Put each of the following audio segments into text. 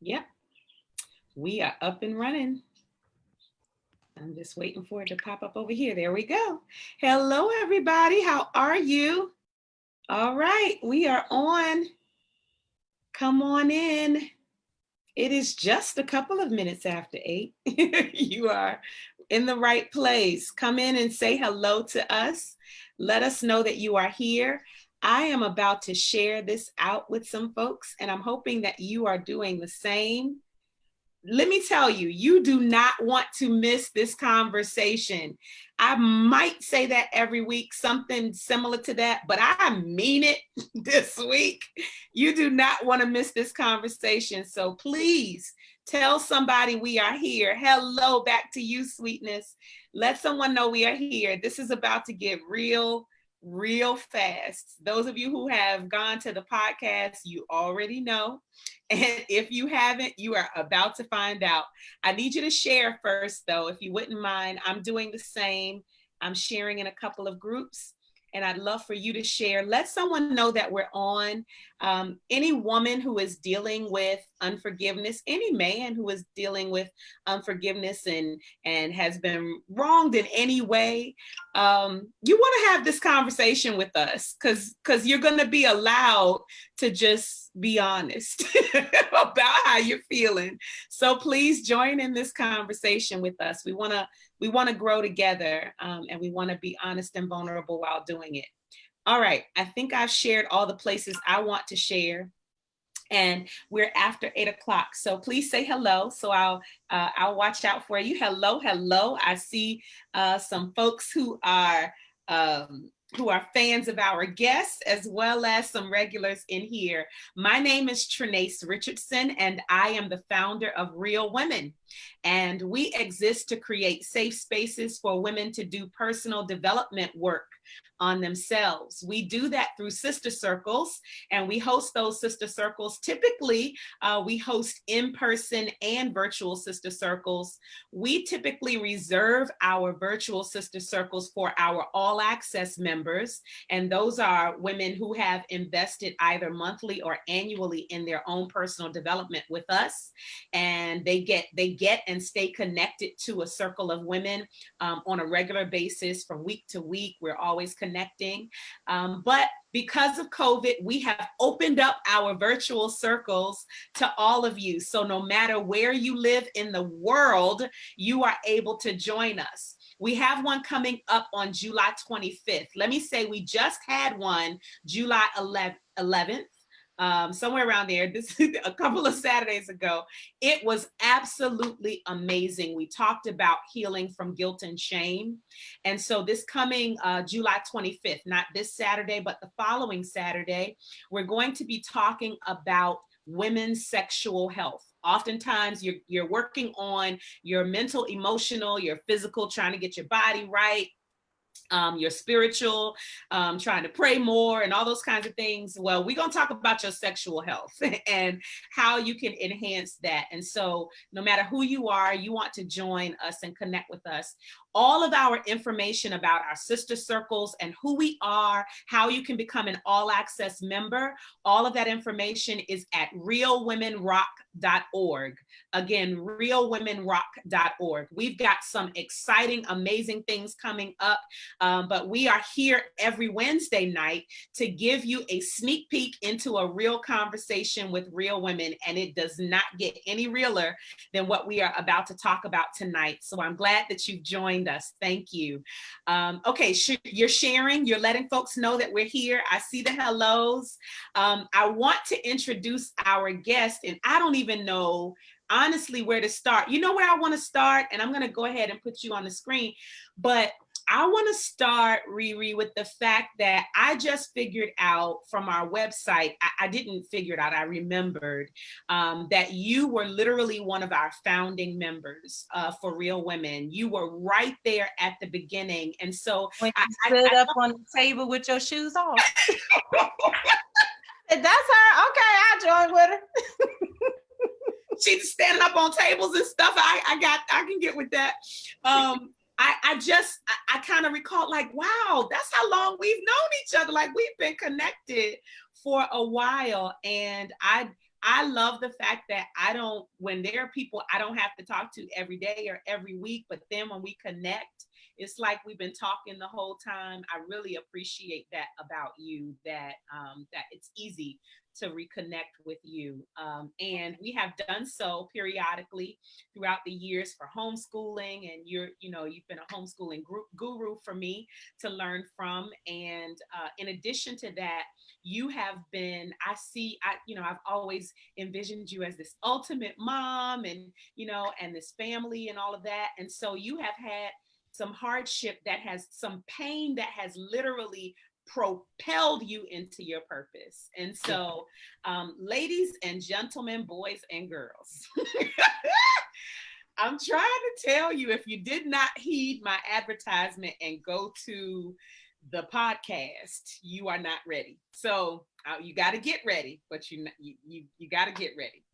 Yep, we are up and running. I'm just waiting for it to pop up over here. There we go. Hello, everybody. How are you? All right, we are on. Come on in. It is just a couple of minutes after 8. You are in the right place. Come in and say hello to us. Let us know that you are here. I am about to share this out with some folks, and I'm hoping that you are doing the same. Let me tell you, you do not want to miss this conversation. I might say that every week, something similar to that, but I mean it this week. You do not want to miss this conversation. So please tell somebody we are here. Hello, back to you, sweetness. Let someone know we are here. This is about to get real fast. Those of you who have gone to the podcast, you already know. And if you haven't, you are about to find out. I need you to share first, though, if you wouldn't mind. I'm doing the same. I'm sharing in a couple of groups, and I'd love for you to share. Let someone know that we're on. Any woman who is dealing with unforgiveness, any man who is dealing with unforgiveness and has been wronged in any way, you want to have this conversation with us because you're going to be allowed to just be honest about how you're feeling. So please join in this conversation with us. We want to grow together, and we want to be honest and vulnerable while doing it. All right, I think I've shared all the places I want to share, and we're after 8 o'clock. So please say hello. So I'll watch out for you. Hello. I see some folks who are fans of our guests, as well as some regulars in here. My name is Trenace Richardson, and I am the founder of Real Women. And we exist to create safe spaces for women to do personal development work on themselves. We do that through sister circles, and we host those sister circles. Typically, we host in-person and virtual sister circles. We typically reserve our virtual sister circles for our all access members, and those are women who have invested either monthly or annually in their own personal development with us, and they get and stay connected to a circle of women on a regular basis from week to week. We're always connecting. But because of COVID, we have opened up our virtual circles to all of you. So no matter where you live in the world, you are able to join us. We have one coming up on July 25th. Let me say we just had one July 11th. Somewhere around there, this a couple of Saturdays ago. It was absolutely amazing. We talked about healing from guilt and shame. And so this coming July 25th, not this Saturday, but the following Saturday, we're going to be talking about women's sexual health. Oftentimes you're working on your mental, emotional, your physical, trying to get your body right, your spiritual, trying to pray more and all those kinds of things. Well, we're going to talk about your sexual health and how you can enhance that. And so no matter who you are, you want to join us and connect with us. All of our information about our sister circles and who we are, how you can become an all access member, all of that information is at realwomenrock.org. Again, realwomenrock.org. We've got some exciting, amazing things coming up. But we are here every Wednesday night to give you a sneak peek into a real conversation with real women. And it does not get any realer than what we are about to talk about tonight. So I'm glad that you've joined us. Thank you. Okay, you're sharing, you're letting folks know that we're here. I see the hellos. I want to introduce our guest, and I don't even know honestly where to start. You know where I want to start? And I'm going to go ahead and put you on the screen. But I want to start, Riri, with the fact that I just figured out from our website, I didn't figure it out, I remembered that you were literally one of our founding members for Real Women. You were right there at the beginning. And so when you stood up on the table with your shoes off. That's her. Okay, I joined with her. She's standing up on tables and stuff. I can get with that. I kind of recall like, wow, that's how long we've known each other. Like we've been connected for a while. And I I love the fact that when there are people I don't have to talk to every day or every week, but then when we connect, it's like we've been talking the whole time. I really appreciate that about you, that it's easy to reconnect with you. And we have done so periodically throughout the years for homeschooling. And you've been a homeschooling guru for me to learn from. And in addition to that, you have been, I've always envisioned you as this ultimate mom and this family and all of that. And so you have had some hardship, some pain that has literally propelled you into your purpose. And so, ladies and gentlemen, boys and girls, I'm trying to tell you, if you did not heed my advertisement and go to the podcast, you are not ready. So you got to get ready, but you got to get ready.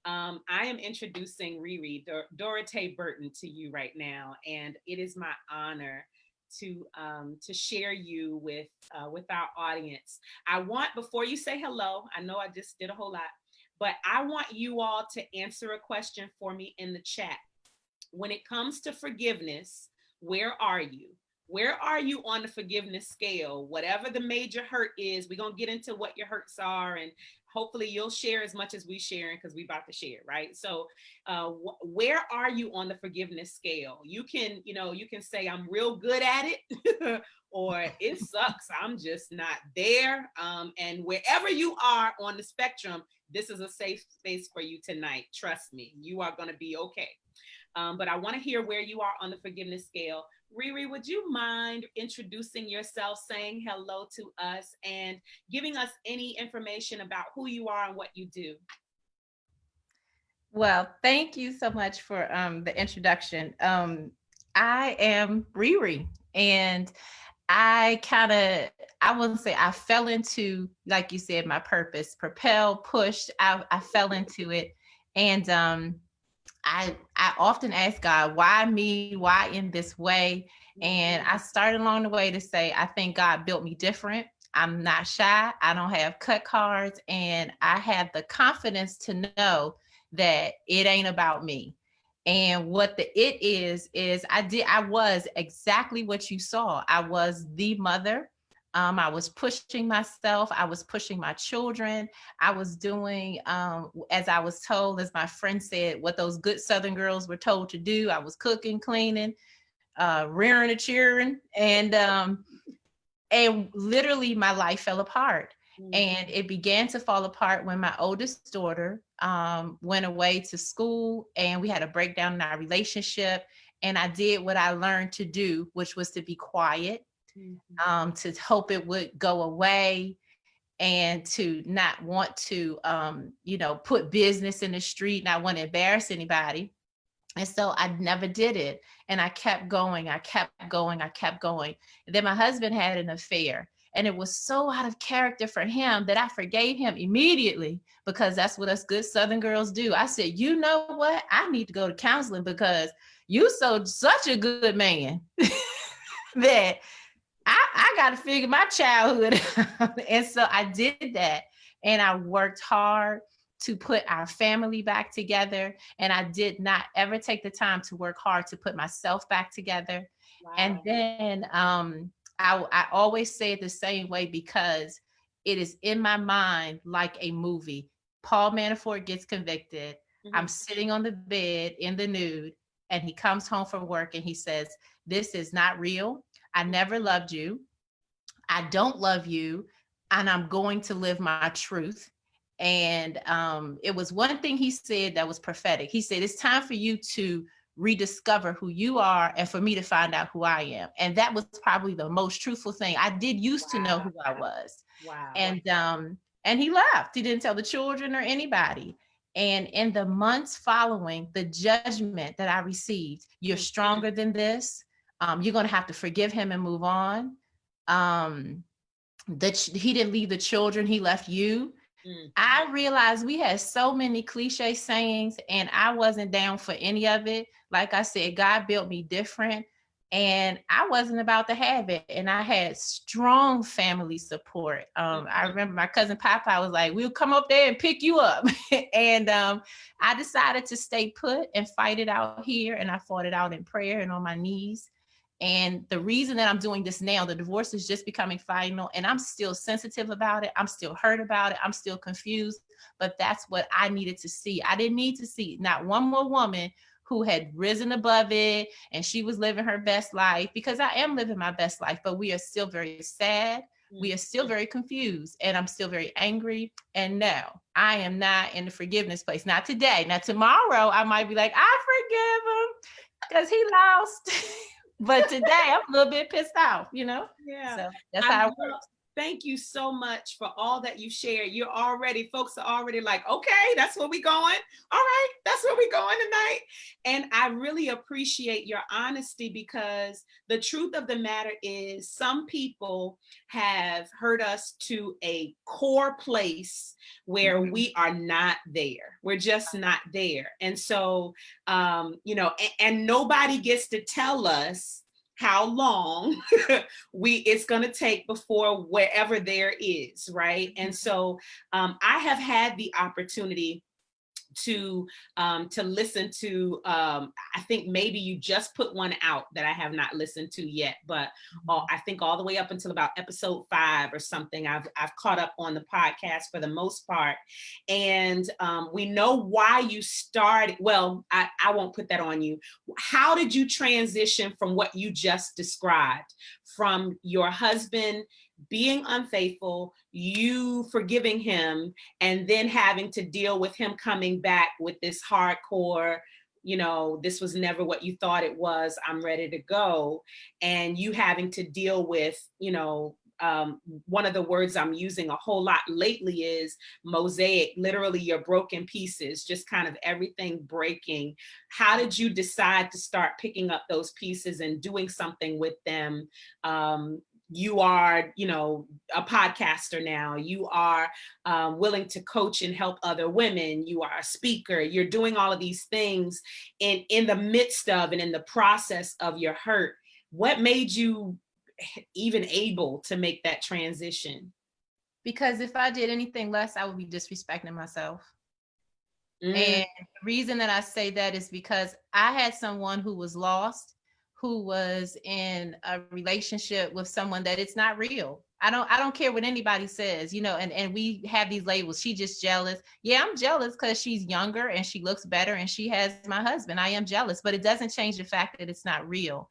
I am introducing Riri Dorothea Burton to you right now, and it is my honor to share you with our audience. Before you say hello, I know I just did a whole lot, but I want you all to answer a question for me in the chat. When it comes to forgiveness, where are you? Where are you on the forgiveness scale? Whatever the major hurt is, we're going to get into what your hurts are, and hopefully you'll share as much as we sharing, because we about to share, right? So where are you on the forgiveness scale? You can say, I'm real good at it, or it sucks, I'm just not there. And wherever you are on the spectrum, this is a safe space for you tonight. Trust me, you are going to be okay. But I want to hear where you are on the forgiveness scale. Riri, would you mind introducing yourself, saying hello to us, and giving us any information about who you are and what you do? Well, thank you so much for the introduction. I am Riri, and I wouldn't say I fell into, like you said, my purpose, pushed. I fell into it. And I often ask God, why me? Why in this way? And I started along the way to say, I think God built me different. I'm not shy. I don't have cut cards. And I have the confidence to know that it ain't about me. And what the it is I was exactly what you saw. I was the mother. I was pushing myself. I was pushing my children. I was doing, as I was told, as my friend said, what those good Southern girls were told to do. I was cooking, cleaning, rearing and cheering. And literally my life fell apart. And it began to fall apart when my oldest daughter went away to school, and we had a breakdown in our relationship. And I did what I learned to do, which was to be quiet, to hope it would go away, and to not want to, put business in the street, not want to embarrass anybody. And so I never did it. And I kept going. And then my husband had an affair. And it was so out of character for him that I forgave him immediately, because that's what us good Southern girls do. I said, you know what? I need to go to counseling, because you such a good man that I got to figure my childhood out. And so I did that. And I worked hard to put our family back together. And I did not ever take the time to work hard to put myself back together. Wow. And then I always say it the same way, because it is in my mind like a movie. Paul Manafort gets convicted. I'm sitting on the bed in the nude, and he comes home from work and he says, this is not real. I never loved you. I don't love you. And I'm going to live my truth. And it was one thing he said that was prophetic. He said, it's time for you to rediscover who you are, and for me to find out who I am. And that was probably the most truthful thing. I did used to know who I was. Wow. And he left. He didn't tell the children or anybody. And in the months following, the judgment that I received, you're stronger than this. You're going to have to forgive him and move on. He didn't leave the children, he left you. I realized we had so many cliche sayings, and I wasn't down for any of it. Like I said, God built me different. And I wasn't about to have it. And I had strong family support. I remember my cousin Papa was like, we'll come up there and pick you up. And I decided to stay put and fight it out here. And I fought it out in prayer and on my knees. And the reason that I'm doing this now, the divorce is just becoming final, and I'm still sensitive about it. I'm still hurt about it. I'm still confused, but that's what I needed to see. I didn't need to see not one more woman who had risen above it and she was living her best life, because I am living my best life, but we are still very sad. We are still very confused, and I'm still very angry. And no, I am not in the forgiveness place. Not today. Now, tomorrow I might be like, I forgive him because he lost. But today I'm a little bit pissed off, Yeah. So that's how it works. Thank you so much for all that you shared. Folks are already like, okay, that's where we going. All right, that's where we going tonight. And I really appreciate your honesty, because the truth of the matter is some people have hurt us to a core place where we are not there. We're just not there. And so, and nobody gets to tell us how long it's going to take before wherever there is, right? And so I have had the opportunity to listen to I think maybe you just put one out that I have not listened to yet, but I think all the way up until about episode 5 or something, I've caught up on the podcast for the most part. And we know why you started. Well, I won't put that on you. How did you transition from what you just described, from your husband being unfaithful, you forgiving him, and then having to deal with him coming back with this hardcore, this was never what you thought it was, I'm ready to go, and you having to deal with, one of the words I'm using a whole lot lately is mosaic, literally your broken pieces, just kind of everything breaking. How did you decide to start picking up those pieces and doing something with them? You are, a podcaster now. You are willing to coach and help other women. You are a speaker. You're doing all of these things in the midst of and in the process of your hurt. What made you even able to make that transition? Because if I did anything less, I would be disrespecting myself. And the reason that I say that is because I had someone who was lost, who was in a relationship with someone that it's not real. I don't care what anybody says, and we have these labels. She just jealous. Yeah, I'm jealous because she's younger and she looks better and she has my husband. I am jealous, but it doesn't change the fact that it's not real.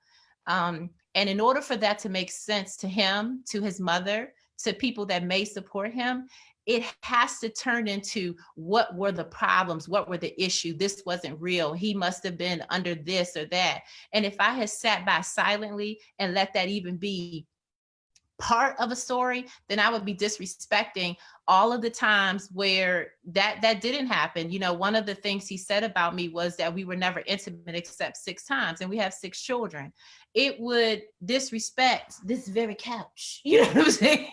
And in order for that to make sense to him, to his mother, to people that may support him, it has to turn into what were the problems? What were the issue? This wasn't real. He must have been under this or that. And if I had sat by silently and let that even be part of a story, then I would be disrespecting all of the times where that didn't happen. One of the things he said about me was that we were never intimate except 6 times, and we have 6 children. It would disrespect this very couch. You know what I'm saying?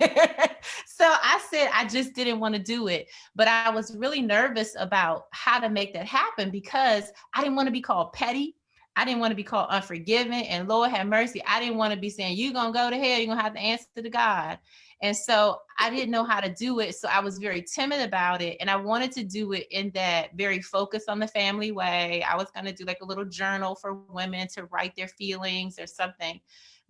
So I said, I just didn't want to do it. But I was really nervous about how to make that happen, because I didn't want to be called petty. I didn't want to be called unforgiving, and Lord have mercy, I didn't want to be saying, you're going to go to hell, you're going to have to answer to God. And so I didn't know how to do it. So I was very timid about it. And I wanted to do it in that very focus on the family way. I was going to do like a little journal for women to write their feelings or something.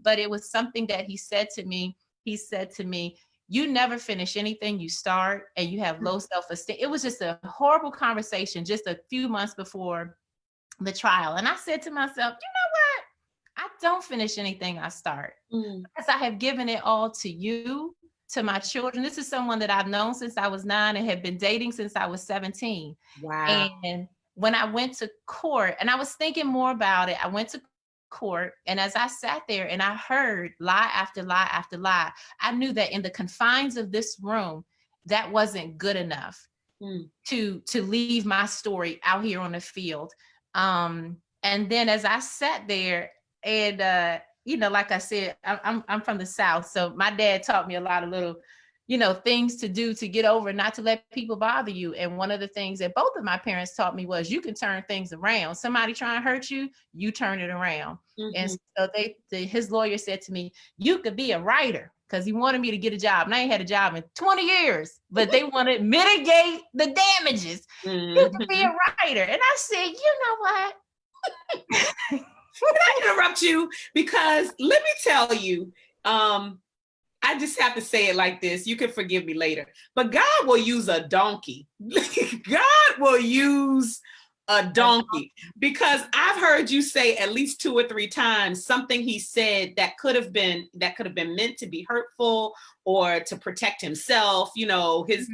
But it was something that he said to me. He said to me, you never finish anything you start, and you have low self-esteem. It was just a horrible conversation just a few months before the trial. And I said to myself, you know what? I don't finish anything I start, because I have given it all to you, to my children. This is someone that I've known since I was 9 and have been dating since I was 17. Wow. And when I went to court, and I was thinking more about it, I went to court, and as I sat there and I heard lie after lie after lie, I knew that in the confines of this room, that wasn't good enough to leave my story out here on the field. And then as I sat there, and like I said, I'm from the South, so my dad taught me a lot of little things to do to get over, not to let people bother you. And one of the things that both of my parents taught me was you can turn things around. Somebody trying to hurt you, you turn it around. And so his lawyer said to me, you could be a writer, because he wanted me to get a job. And I ain't had a job in 20 years, but they wanted to mitigate the damages. You could be a writer. And I said, you know what? Can I interrupt you? Because let me tell you, I just have to say it like this. You can forgive me later, but God will use a donkey. God will use a donkey, because I've heard you say at least 2 or 3 times something he said that could have been meant to be hurtful or to protect himself,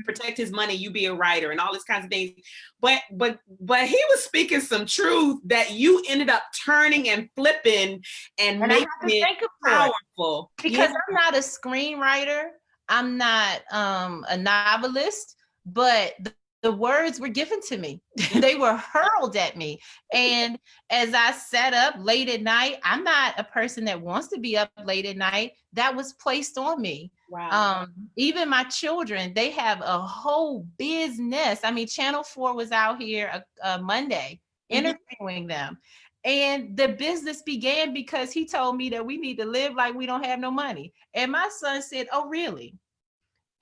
protect his money, you be a writer and all this kinds of things. But he was speaking some truth that you ended up turning and flipping and making it powerful. Because I'm not a screenwriter, I'm not a novelist, but the words were given to me. They were hurled at me. And as I sat up late at night, I'm not a person that wants to be up late at night. That was placed on me. Wow. Even my children, they have a whole business. I mean, Channel 4 was out here Monday interviewing them. And the business began because he told me that we need to live like we don't have no money. And my son said, oh, really?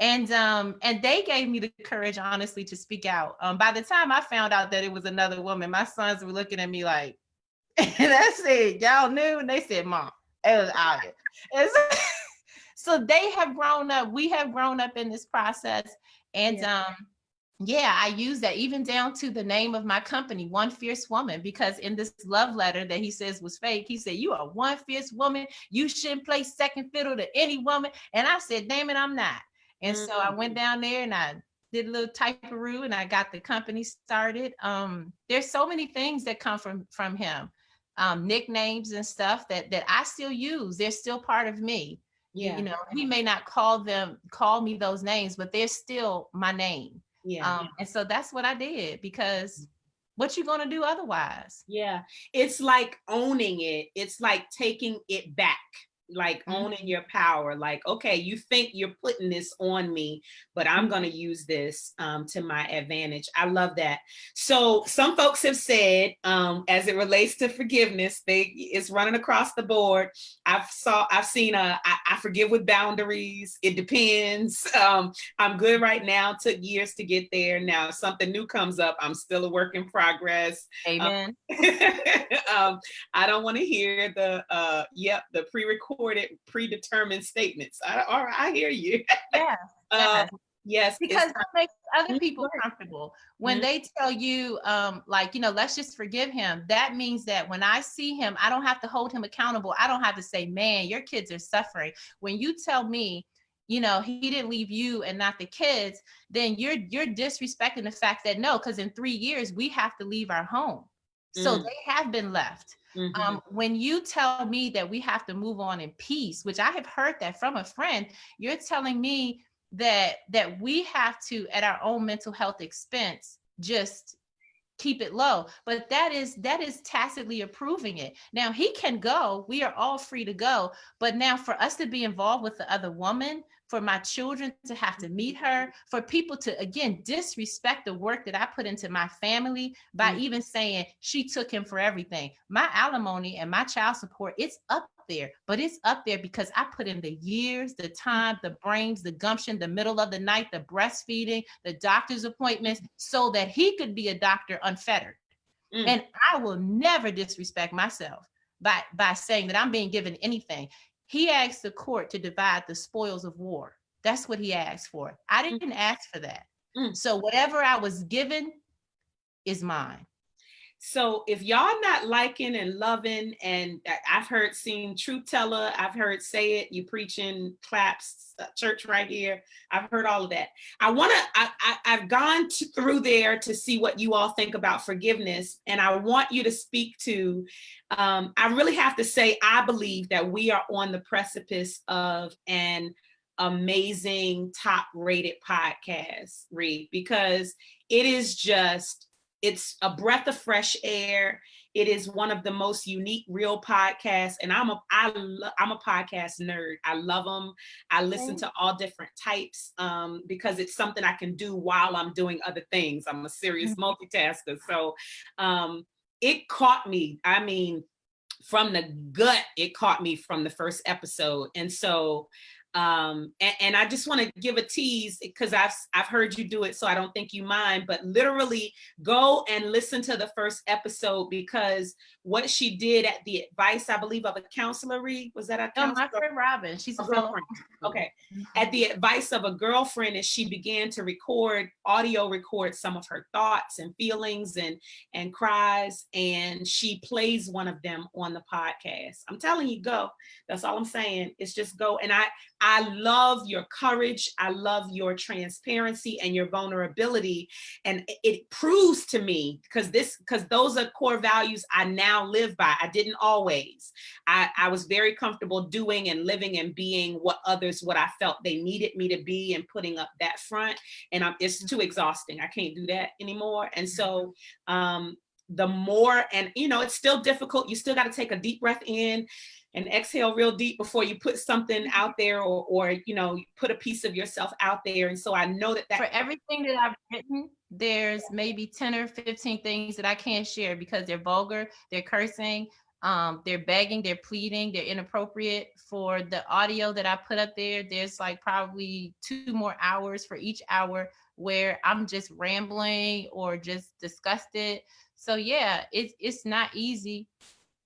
And they gave me the courage, honestly, to speak out. By the time I found out that it was another woman, my sons were looking at me like, and I said, y'all knew? And they said, Mom, it was out here. And so they have grown up. We have grown up in this process. And I use that even down to the name of my company, One Fierce Woman, because in this love letter that he says was fake, he said, you are one fierce woman. You shouldn't play second fiddle to any woman. And I said, damn it, I'm not. And so I went down there and I did a little typeroo and I got the company started. There's so many things that come from him, nicknames and stuff that I still use. They're still part of me. Yeah. He may not call me those names, but they're still my name. Yeah. And so that's what I did, because what you gonna do otherwise? Yeah. It's like owning it. It's like taking it back. Like owning your power, like, okay, you think you're putting this on me, but I'm going to use this to my advantage. I love that. So some folks have said, as it relates to forgiveness, it's running across the board. I've seen I forgive with boundaries. It depends. I'm good right now. Took years to get there. Now, if something new comes up, I'm still a work in progress. Amen. I don't want to hear the pre-recorded, predetermined statements. I hear you. Yeah. Yes. Because that makes other people comfortable. When they tell you, let's just forgive him, that means that when I see him, I don't have to hold him accountable. I don't have to say, man, your kids are suffering. When you tell me, he didn't leave you and not the kids, then you're disrespecting the fact that no, because in 3 years, we have to leave our home. So they have been left. When you tell me that we have to move on in peace, which I have heard that from a friend, you're telling me that we have to, at our own mental health expense, just keep it low. But that is tacitly approving it. Now he can go, we are all free to go. But now for us to be involved with the other woman, for my children to have to meet her, for people to, again, disrespect the work that I put into my family by even saying she took him for everything. My alimony and my child support, it's up there, but it's up there because I put in the years, the time, the brains, the gumption, the middle of the night, the breastfeeding, the doctor's appointments, so that he could be a doctor unfettered. And I will never disrespect myself by saying that I'm being given anything. He asked the court to divide the spoils of war. That's what he asked for. I didn't ask for that. So whatever I was given is mine. So if y'all not liking and loving, and I've seen Truth Teller, I've heard Say It, you preaching, claps, church right here. I've heard all of that. I've gone through there to see what you all think about forgiveness. And I want you to speak to, I really have to say, I believe that we are on the precipice of an amazing top rated podcast, Reed, because it is just it's a breath of fresh air. It is one of the most unique, real podcasts. And I'm a podcast nerd. I love them. I listen to all different types because it's something I can do while I'm doing other things. I'm a serious multitasker. So it caught me. I mean, from the gut, it caught me from the first episode. And so and I just want to give a tease because I've heard you do it, so I don't think you mind, but literally go and listen to the first episode, because what she did at the advice, I believe, of a counselor, was that a counselor? My friend Robin, she's a girlfriend. Okay. At the advice of a girlfriend, as she began to audio record some of her thoughts and feelings and cries, and she plays one of them on the podcast. I'm telling you, go. That's all I'm saying. It's just go. And I love your courage. I love your transparency and your vulnerability. And it proves to me, because those are core values I now live by. I didn't always. I was very comfortable doing and living and being what I felt they needed me to be, and putting up that front. And it's too exhausting. I can't do that anymore. And so the more, and it's still difficult. You still got to take a deep breath in and exhale real deep before you put something out there, or put a piece of yourself out there. And so I know that for everything that I've written, there's maybe 10 or 15 things that I can't share because they're vulgar, they're cursing, they're begging, they're pleading, they're inappropriate. For the audio that I put up there, there's like probably 2 more hours for each hour where I'm just rambling or just disgusted. So yeah, it's not easy.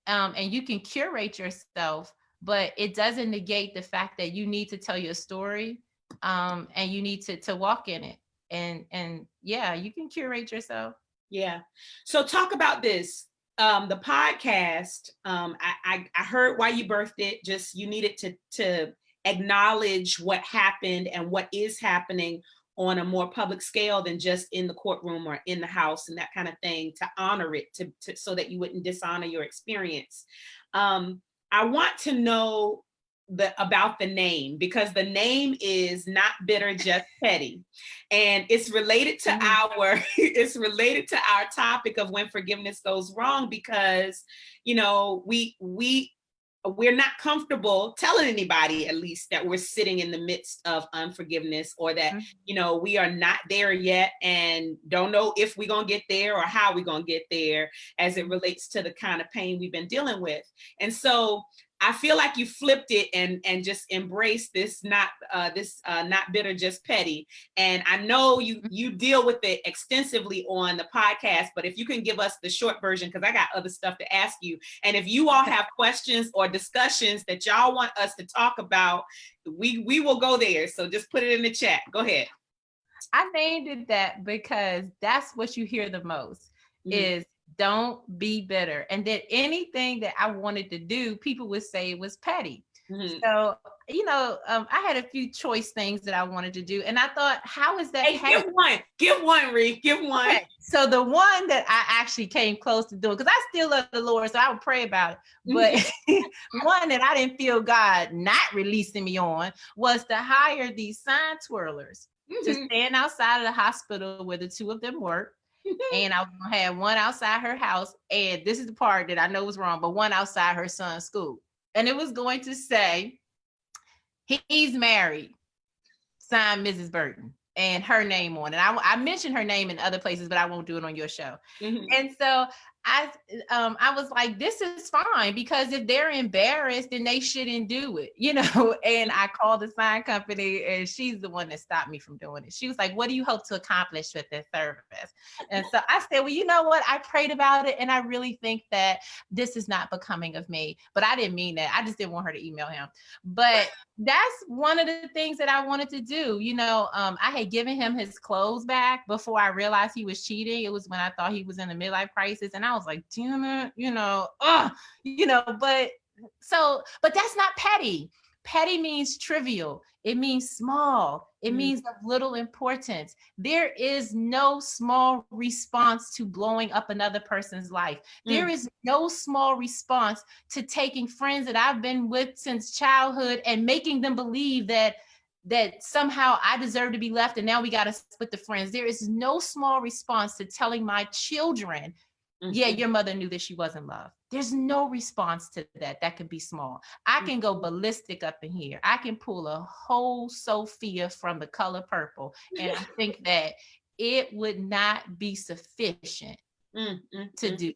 And you can curate yourself, but it doesn't negate the fact that you need to tell your story, and you need to walk in it. And yeah, you can curate yourself. Yeah. So talk about this. The podcast, I heard why you birthed it. Just you needed to acknowledge what happened and what is happening on a more public scale than just in the courtroom or in the house and that kind of thing, to honor it, to so that you wouldn't dishonor your experience. I want to know about the name, because the name is Not Bitter, Just Petty, and it's related to our topic of when forgiveness goes wrong, because we're not comfortable telling anybody, at least, that we're sitting in the midst of unforgiveness, or that we are not there yet and don't know if we're going to get there or how we're going to get there, as it relates to the kind of pain we've been dealing with. And so I feel like you flipped it and just embraced this not bitter, just petty. And I know you deal with it extensively on the podcast, but if you can give us the short version, because I got other stuff to ask you. And if you all have questions or discussions that y'all want us to talk about, we will go there. So just put it in the chat. Go ahead. I named it that because that's what you hear the most, is don't be bitter. And that anything that I wanted to do, people would say it was petty. So, I had a few choice things that I wanted to do. And I thought, how is that? Hey, give one, Reef, give one. Okay. So the one that I actually came close to doing, because I still love the Lord, so I would pray about it. But one that I didn't feel God not releasing me on was to hire these sign twirlers to stand outside of the hospital where the 2 of them work. And I was gonna have one outside her house, and this is the part that I know was wrong, but one outside her son's school. And it was going to say, he's married, signed Mrs. Burton, and her name on it. I mentioned her name in other places, but I won't do it on your show. And so I was like, this is fine, because if they're embarrassed, then they shouldn't do it, And I called the sign company, and she's the one that stopped me from doing it. She was like, what do you hope to accomplish with this service? And so I said, well, you know what? I prayed about it, and I really think that this is not becoming of me. But I didn't mean that. I just didn't want her to email him. But that's one of the things that I wanted to do. I had given him his clothes back before I realized he was cheating. It was when I thought he was in a midlife crisis, and I was like, damn it, but that's not petty. Petty means trivial. It means small. It means of little importance. There is no small response to blowing up another person's life. There is no small response to taking friends that I've been with since childhood and making them believe that that somehow I deserve to be left and now we got to split the friends. There is no small response to telling my children, yeah, your mother knew that she wasn't loved. There's no response to that. That could be small. I can go ballistic up in here. I can pull a whole Sophia from The Color Purple. And I think that it would not be sufficient to do.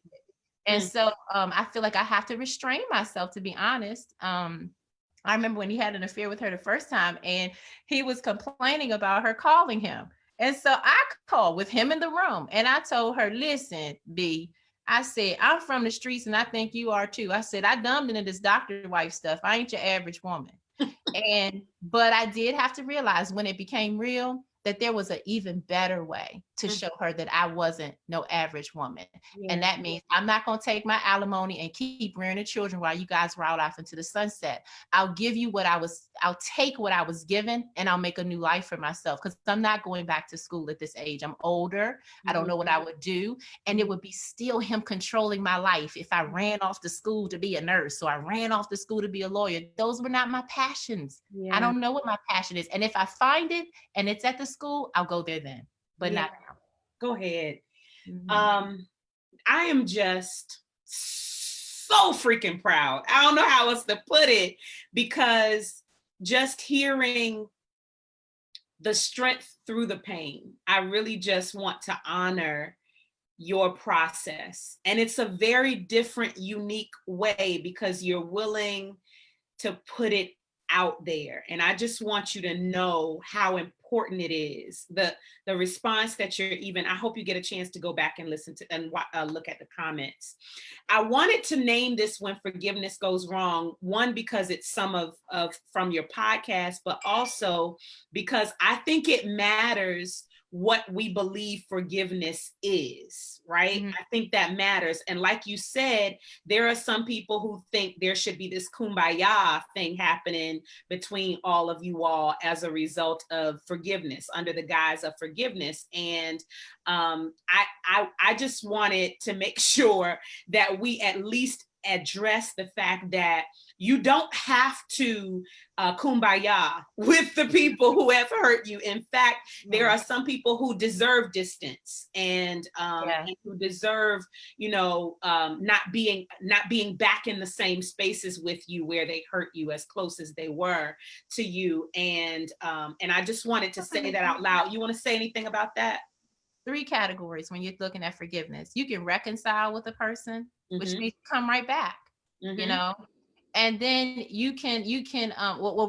And so I feel like I have to restrain myself, to be honest. I remember when he had an affair with her the first time and he was complaining about her calling him. And so I called with him in the room and I told her, listen, B, I said, I'm from the streets and I think you are too. I said, I dumbed into this doctor wife stuff. I ain't your average woman. But I did have to realize when it became real that there was an even better way to show her that I wasn't no average woman. Yeah. And that means I'm not going to take my alimony and keep rearing the children while you guys ride off into the sunset. I'll take what I was given and I'll make a new life for myself because I'm not going back to school at this age. I'm older. I don't know what I would do. And it would be still him controlling my life if I ran off to school to be a nurse. So I ran off to school to be a lawyer. Those were not my passions. Yeah. I don't know what my passion is. And if I find it and it's at the school, I'll go there then, but not now. Go ahead. I am just so freaking proud. I don't know how else to put it, because just hearing the strength through the pain, I really just want to honor your process. And it's a very different, unique way because you're willing to put it out there. And I just want you to know how important it is. The response that you're even, I hope you get a chance to go back and listen to and look at the comments. I wanted to name this When Forgiveness Goes Wrong, one, because it's some of from your podcast, but also because I think it matters what we believe forgiveness is, right? I think that matters. And like you said, there are some people who think there should be this kumbaya thing happening between all of you all as a result of forgiveness, under the guise of forgiveness. And I just wanted to make sure that we at least address the fact that you don't have to kumbaya with the people who have hurt you. In fact, there are some people who deserve distance and who deserve, not being back in the same spaces with you where they hurt you as close as they were to you. And I just wanted to say that out loud. You want to say anything about that? 3 categories when you're looking at forgiveness. You can reconcile with a person, which means come right back, and then you can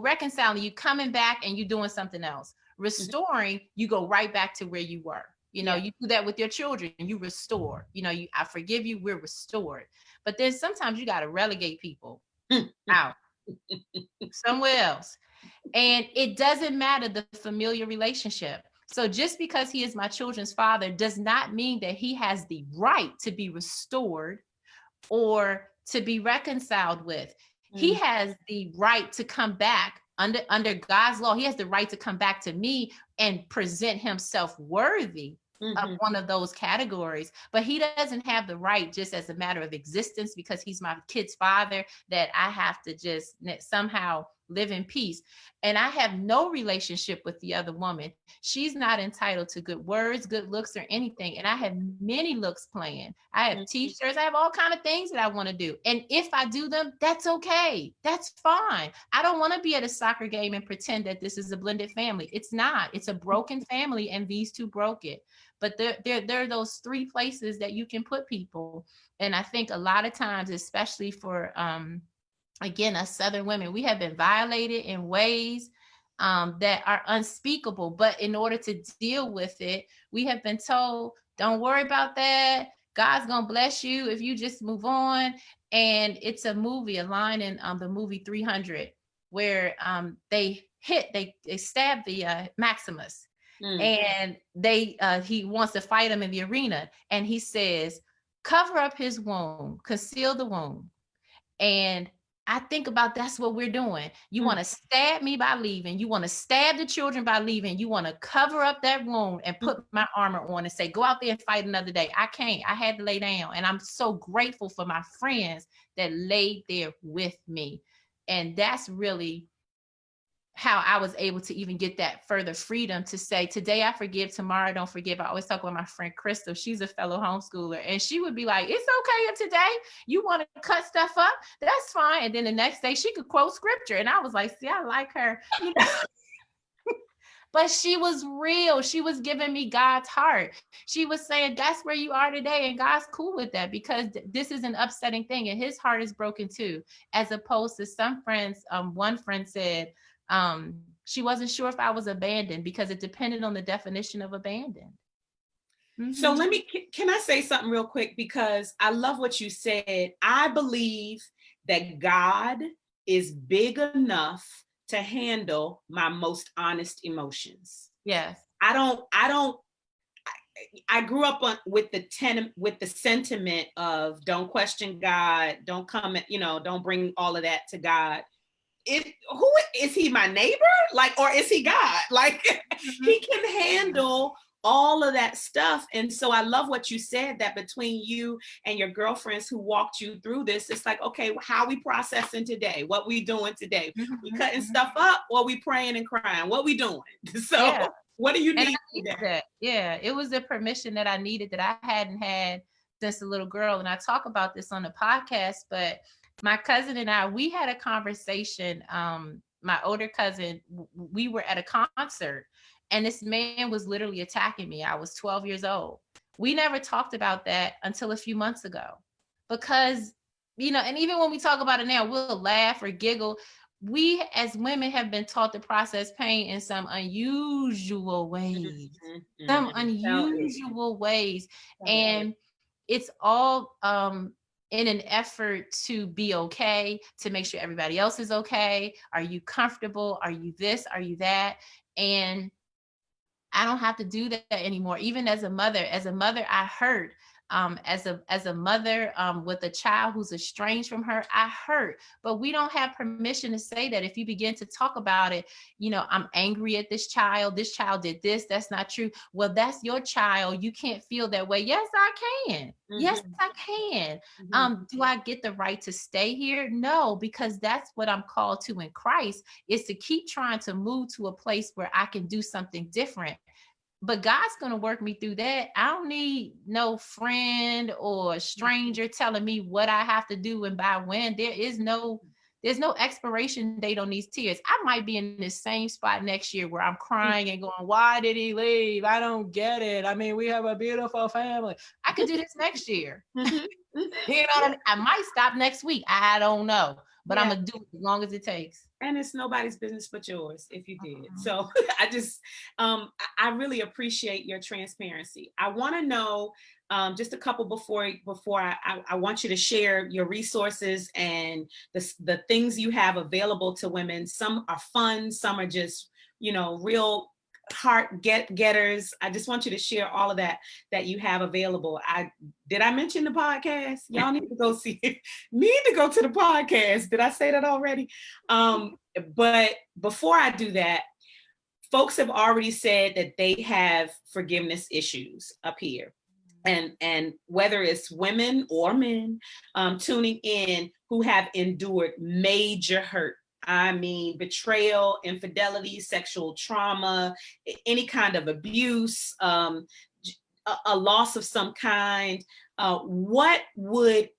reconciling, you coming back and you doing something else. Restoring, you go right back to where you were. You do that with your children, you restore. I forgive you, we're restored. But then sometimes you got to relegate people out somewhere else. And it doesn't matter the familiar relationship. So just because he is my children's father does not mean that he has the right to be restored or to be reconciled with. He has the right to come back under God's law. He has the right to come back to me and present himself worthy of one of those categories. But he doesn't have the right, just as a matter of existence, because he's my kid's father, that I have to just somehow live in peace. And I have no relationship with the other woman. She's not entitled to good words, good looks, or anything. And I have many looks planned. I have t-shirts. I have all kinds of things that I want to do. And if I do them, that's okay. That's fine. I don't want to be at a soccer game and pretend that this is a blended family. It's not. It's a broken family, and these two broke it. But there are those 3 places that you can put people. And I think a lot of times, especially for again, us Southern women, we have been violated in ways that are unspeakable. But in order to deal with it, we have been told, don't worry about that. God's going to bless you if you just move on. And it's a line in the movie 300 where they stab the Maximus. And he wants to fight him in the arena. And he says, cover up his wound, conceal the wound. And I think about that's what we're doing. You want to stab me by leaving. You want to stab the children by leaving. You want to cover up that wound and put my armor on and say, go out there and fight another day. I can't. I had to lay down. And I'm so grateful for my friends that laid there with me. And that's really how I was able to even get that further freedom to say, today I forgive, tomorrow I don't forgive. I always talk about my friend Crystal. She's a fellow homeschooler, and she would be like, it's okay if today you want to cut stuff up, that's fine. And then the next day she could quote scripture. And I was like, see, I like her. You know? But she was real. She was giving me God's heart. She was saying, that's where you are today. And God's cool with that, because this is an upsetting thing. And his heart is broken too, as opposed to some friends. One friend said, she wasn't sure if I was abandoned because it depended on the definition of abandoned. Mm-hmm. So can I say something real quick? Because I love what you said. I believe that God is big enough to handle my most honest emotions. Yes. I grew up with the sentiment of don't question God, don't come, don't bring all of that to God. Who is he, my neighbor? Like, or is he God? Like, mm-hmm. He can handle all of that stuff. And so I love what you said, that between you and your girlfriends who walked you through this, it's like, okay, how we processing today? What we doing today? Mm-hmm. We cutting mm-hmm. stuff up, or we praying and crying? What we doing? So yeah. What do you need? That? Yeah, it was the permission that I needed, that I hadn't had since a little girl. And I talk about this on the podcast, but my cousin and I, we had a conversation. My older cousin, we were at a concert, and this man was literally attacking me. I was 12 years old. We never talked about that until a few months ago, because, and even when we talk about it now, we'll laugh or giggle. We as women have been taught to process pain in some unusual ways, ways. And it's all in an effort to be okay, to make sure everybody else is okay. Are you comfortable? Are you this? Are you that? And I don't have to do that anymore. Even as a mother, I hurt. As a mother with a child who's estranged from her, I hurt. But we don't have permission to say that. If you begin to talk about it, I'm angry at this child did this, that's not true. Well, that's your child. You can't feel that way. Yes, I can. Mm-hmm. Yes, I can. Mm-hmm. Do I get the right to stay here? No, because that's what I'm called to in Christ, is to keep trying to move to a place where I can do something different. But God's going to work me through that. I don't need no friend or stranger telling me what I have to do and by when. There's no expiration date on these tears. I might be in the same spot next year where I'm crying and going, why did he leave? I don't get it. I mean, we have a beautiful family. I could do this next year. I might stop next week. I don't know. But yeah. I'm going to do it as long as it takes. And it's nobody's business but yours if you did. So I really appreciate your transparency. I want to know just a couple before I want you to share your resources and the things you have available to women. Some are fun, some are just, real heart getters. I just want you to share all of that you have available. Did I mention the podcast? Y'all need to go see it. Need to go to the podcast. Did I say that already? But before I do that, folks have already said that they have forgiveness issues up here. And whether it's women or men tuning in who have endured major hurt. I mean, betrayal, infidelity, sexual trauma, any kind of abuse, a loss of some kind. What would,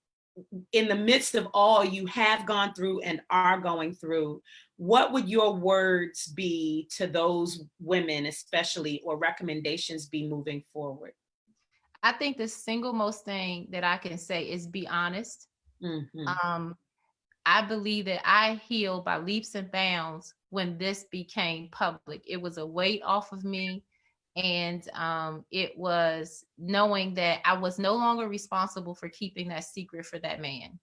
in the midst of all you have gone through and are going through, what would your words be to those women, especially, or recommendations be moving forward? I think the single most thing that I can say is be honest. Mm-hmm. I believe that I healed by leaps and bounds when this became public. It was a weight off of me. And it was knowing that I was no longer responsible for keeping that secret for that man.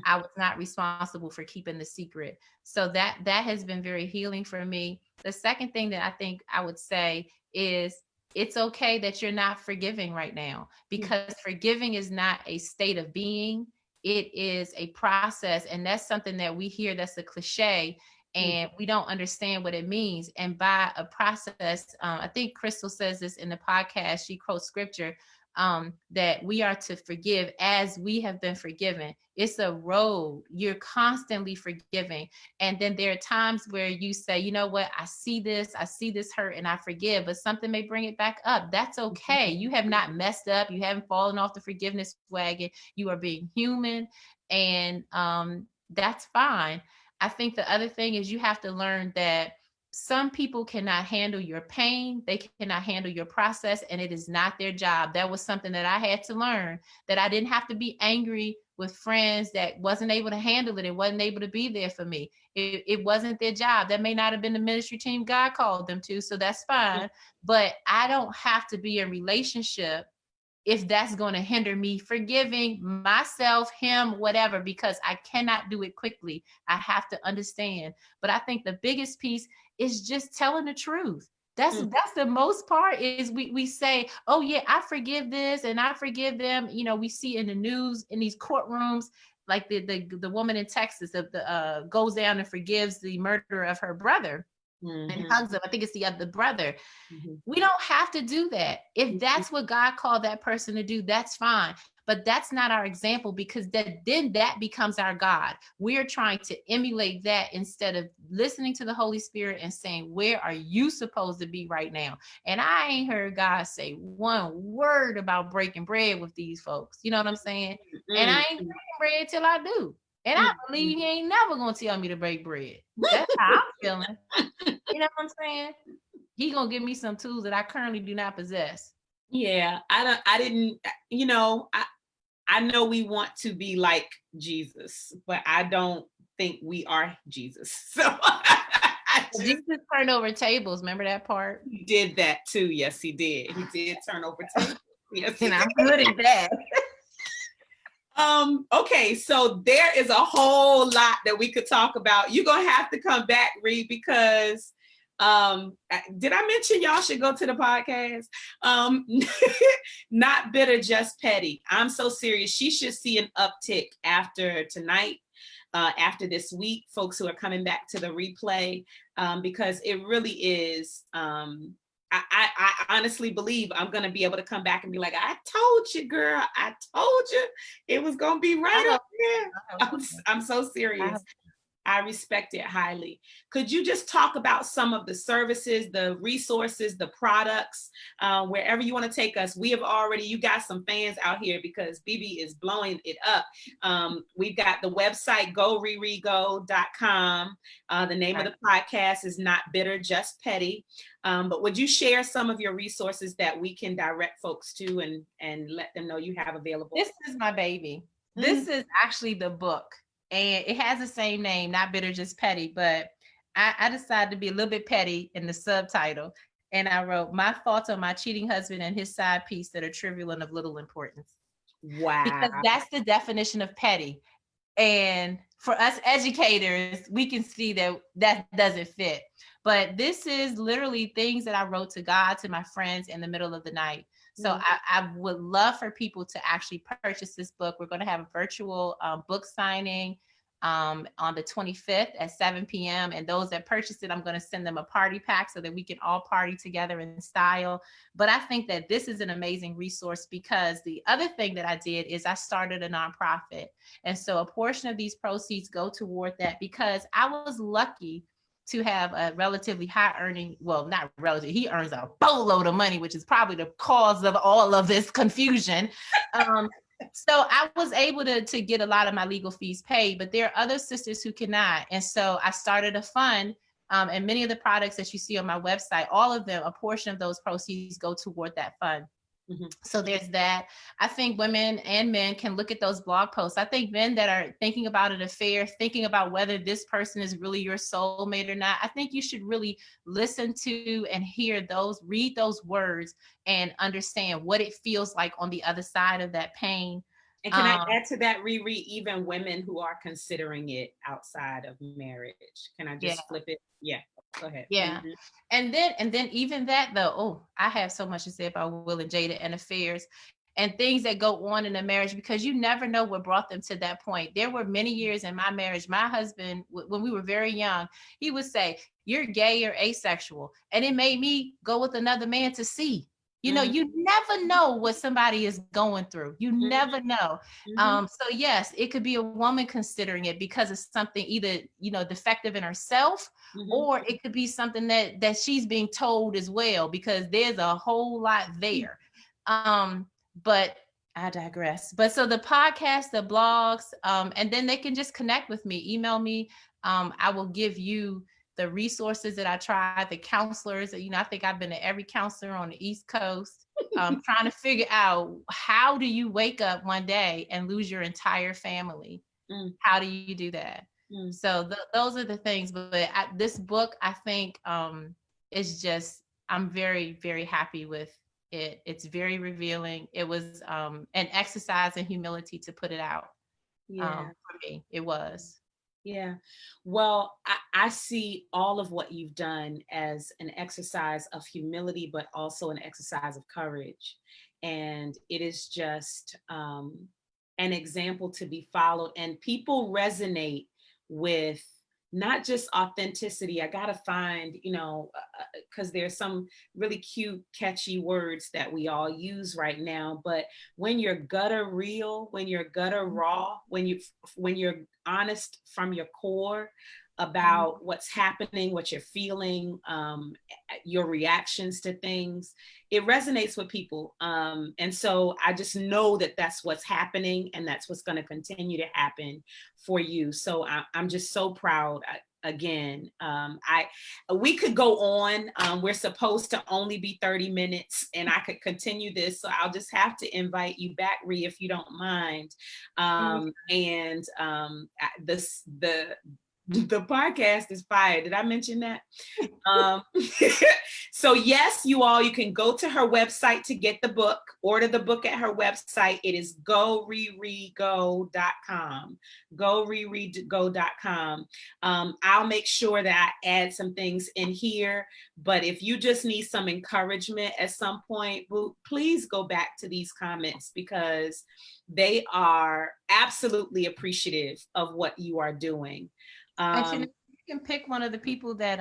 I was not responsible for keeping the secret. So that has been very healing for me. The second thing that I think I would say is it's okay that you're not forgiving right now, because forgiving is not a state of being. It is a process. And that's something that we hear, that's a cliche, and we don't understand what it means. And by a process, I think Crystal says this in the podcast, she quotes scripture, that we are to forgive as we have been forgiven. It's a road. You're constantly forgiving. And then there are times where you say, you know what, I see this hurt and I forgive, but something may bring it back up. That's okay. You have not messed up. You haven't fallen off the forgiveness wagon. You are being human, and that's fine. I think the other thing is you have to learn that some people cannot handle your pain. They cannot handle your process, and it is not their job. That was something that I had to learn, that I didn't have to be angry with friends that wasn't able to handle it and wasn't able to be there for me. It wasn't their job. That may not have been the ministry team God called them to, so that's fine. But I don't have to be in relationship if that's going to hinder me forgiving myself, him, whatever, because I cannot do it quickly. I have to understand. But I think the biggest piece is just telling the truth. That's the most part, is we say, oh yeah, I forgive this and I forgive them. You know, we see in the news, in these courtrooms, like the woman in Texas goes down and forgives the murderer of her brother and hugs him. I think it's the other brother. We don't have to do that. If that's what God called that person to do, that's fine. But that's not our example, because then that becomes our God. We're trying to emulate that instead of listening to the Holy Spirit and saying, where are you supposed to be right now? And I ain't heard God say one word about breaking bread with these folks. You know what I'm saying? And I ain't breaking bread till I do. And I believe he ain't never going to tell me to break bread. That's how I'm feeling. You know what I'm saying? He gonna give me some tools that I currently do not possess. Yeah, I didn't, you know, I know we want to be like Jesus, but I don't think we are Jesus. So Jesus turned over tables. Remember that part? he did that too. Yes, he did. He did turn over tables. Yes, and I'm good at that. Okay, so there is a whole lot that we could talk about. You're gonna have to come back, Reed, because did I mention y'all should go to the podcast? Not Bitter, Just Petty. I'm so serious. She should see an uptick after tonight, after this week, folks who are coming back to the replay, because it really is. I honestly believe I'm going to be able to come back and be like, I told you, girl, I told you it was going to be right up there. I'm so serious. I respect it highly. Could you just talk about some of the services, the resources, the products, wherever you want to take us? We have already, you got some fans out here because BB is blowing it up. We've got the website, goririgo.com. The name of the podcast is Not Bitter, Just Petty. But would you share some of your resources that we can direct folks to and let them know you have available? This is my baby. This is actually the book. And it has the same name, Not Bitter, Just Petty. But I decided to be a little bit petty in the subtitle. And I wrote, my thoughts on my cheating husband and his side piece that are trivial and of little importance. Wow. Because that's the definition of petty. And for us educators, we can see that that doesn't fit. But this is literally things that I wrote to God, to my friends in the middle of the night. So I would love for people to actually purchase this book. We're going to have a virtual book signing on the 25th at 7 p.m. And those that purchase it, I'm going to send them a party pack so that we can all party together in style. But I think that this is an amazing resource, because the other thing that I did is I started a nonprofit. And so a portion of these proceeds go toward that, because I was lucky to have a relatively high earning, well, not relative, he earns a boatload of money, which is probably the cause of all of this confusion. So I was able to get a lot of my legal fees paid, but there are other sisters who cannot. And so I started a fund, and many of the products that you see on my website, all of them, a portion of those proceeds go toward that fund. So there's that. I think women and men can look at those blog posts. I think men that are thinking about an affair, thinking about whether this person is really your soulmate or not, I think you should really listen to and hear those, read those words, and understand what it feels like on the other side of that pain. And can I add to that, Riri, even women who are considering it outside of marriage? Can I just flip it? Yeah. Go ahead. Yeah. And then even that though, I have so much to say about Will and Jada and affairs and things that go on in a marriage, because you never know what brought them to that point. There were many years in my marriage, my husband, when we were very young, he would say, you're gay or asexual. And it made me go with another man to see. You know, you never know what somebody is going through. You never know. So yes, it could be a woman considering it because it's something either, you know, defective in herself, or it could be something that she's being told as well, because there's a whole lot there. But I digress. But so the podcast, the blogs, and then they can just connect with me, email me. I will give you the resources that I tried, the counselors. You know, I think I've been to every counselor on the East Coast, trying to figure out, how do you wake up one day and lose your entire family? How do you do that? So those are the things. But this book, I think, is just, I'm very, very happy with it. It's very revealing. It was an exercise in humility to put it out. For me, it was. Yeah. Well, I see all of what you've done as an exercise of humility, but also an exercise of courage. And it is just an example to be followed. And people resonate with not just authenticity. I got to find, you know, because there's some really cute, catchy words that we all use right now. But when you're gutter real, when you're gutter raw, when you're honest from your core about what's happening, what you're feeling, your reactions to things, it resonates with people. And so I just know that that's what's happening, and that's what's going to continue to happen for you. So I'm just so proud. Again, we could go on. We're supposed to only be 30 minutes, and I could continue this. So I'll just have to invite you back, Rhea, if you don't mind. The podcast is fire. Did I mention that? So yes, you can go to her website to get the book, order the book at her website. It is GoRiriGo.com, GoRiriGo.com. I'll make sure that I add some things in here, but if you just need some encouragement at some point, please go back to these comments, because they are absolutely appreciative of what you are doing. You can pick one of the people that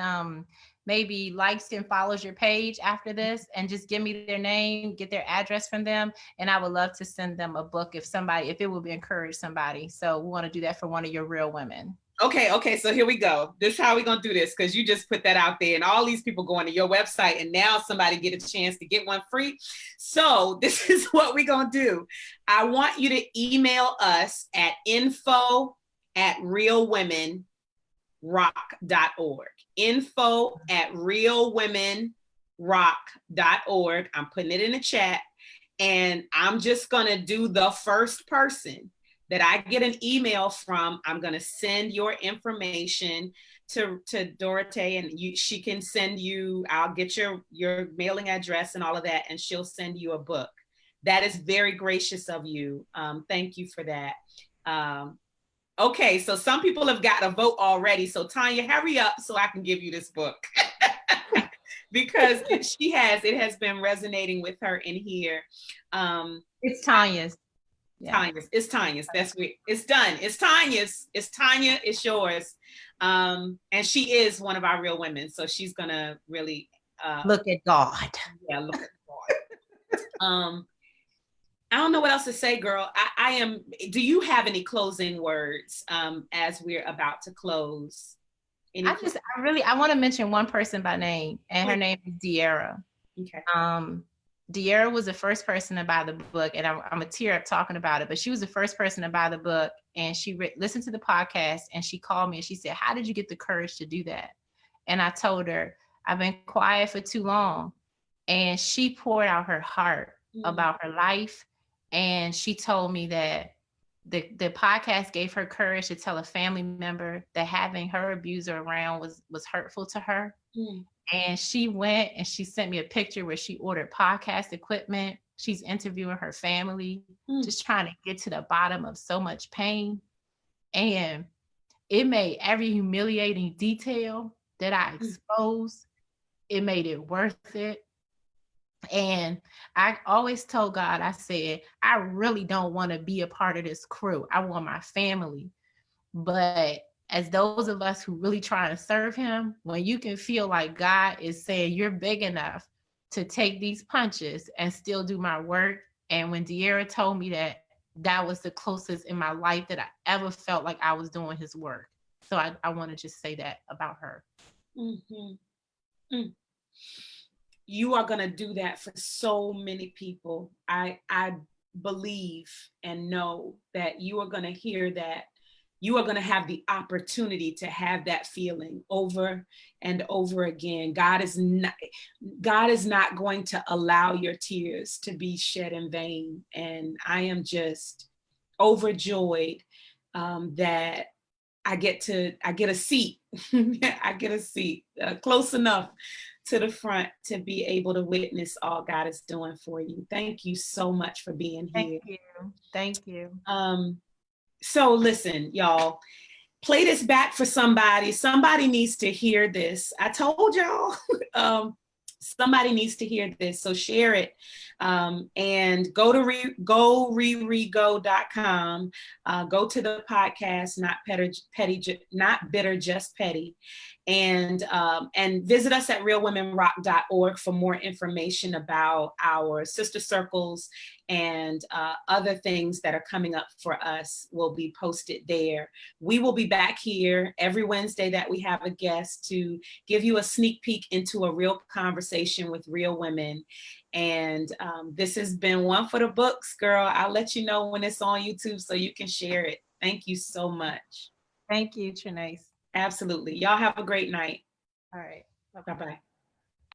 maybe likes and follows your page after this, and just give me their name, get their address from them, and I would love to send them a book if it would encourage somebody. So we want to do that for one of your real women. Okay, so here we go. This is how we're going to do this, because you just put that out there, and all these people going to your website, and now somebody get a chance to get one free. So this is what we're going to do. I want you to email us at info@realwomenrock.org. info@realwomenrock.org. I'm putting it in the chat, and I'm just going to do the first person that I get an email from. I'm going to send your information to Dorothea, and she can send you, I'll get your mailing address and all of that, and she'll send you a book. That is very gracious of you. Thank you for that. Okay, so some people have got a vote already. So Tanya, hurry up so I can give you this book. Because it has been resonating with her in here. It's Tanya's. Yeah. It's Tanya's. That's weird. It's done. It's Tanya's. It's Tanya. It's yours. And she is one of our real women. So she's gonna really look at God. Yeah, look at God. I don't know what else to say, girl. Do you have any closing words as we're about to close? I want to mention one person by name, and her name is De'Ara. Okay. De'Ara was the first person to buy the book, and I'm a tear up talking about it, but she was the first person to buy the book, and she listened to the podcast, and she called me and she said, "How did you get the courage to do that?" And I told her, "I've been quiet for too long." And she poured out her heart about her life. And she told me that the podcast gave her courage to tell a family member that having her abuser around was hurtful to her. And she went and she sent me a picture where she ordered podcast equipment. She's interviewing her family, just trying to get to the bottom of so much pain. And it made every humiliating detail that I exposed, it made it worth it. And I always told God, I said, I really don't want to be a part of this crew. I want my family. But as those of us who really try to serve him, when you can feel like God is saying you're big enough to take these punches and still do my work. And when De'Ara told me that, that was the closest in my life that I ever felt like I was doing his work. So I want to just say that about her. Mhm. Mm. You are going to do that for so many people. I believe and know that you are going to hear that. You are going to have the opportunity to have that feeling over and over again. God is not going to allow your tears to be shed in vain. And I am just overjoyed that I get a seat. I get a seat close enough to the front to be able to witness all God is doing for you. Thank you so much for being here. Thank you. Thank you. So listen, y'all, play this back for somebody. Somebody needs to hear this. I told y'all, somebody needs to hear this. So share it, and go to ririgo.com. Go to the podcast, not bitter, just petty, and visit us at realwomenrock.org for more information about our sister circles and other things that are coming up for us will be posted there. We will be back here every Wednesday that we have a guest to give you a sneak peek into a real conversation with real women. And this has been One for the Books, girl. I'll let you know when it's on YouTube so you can share it. Thank you so much. Thank you, Trinace. Absolutely. Y'all have a great night. All right. Bye-bye.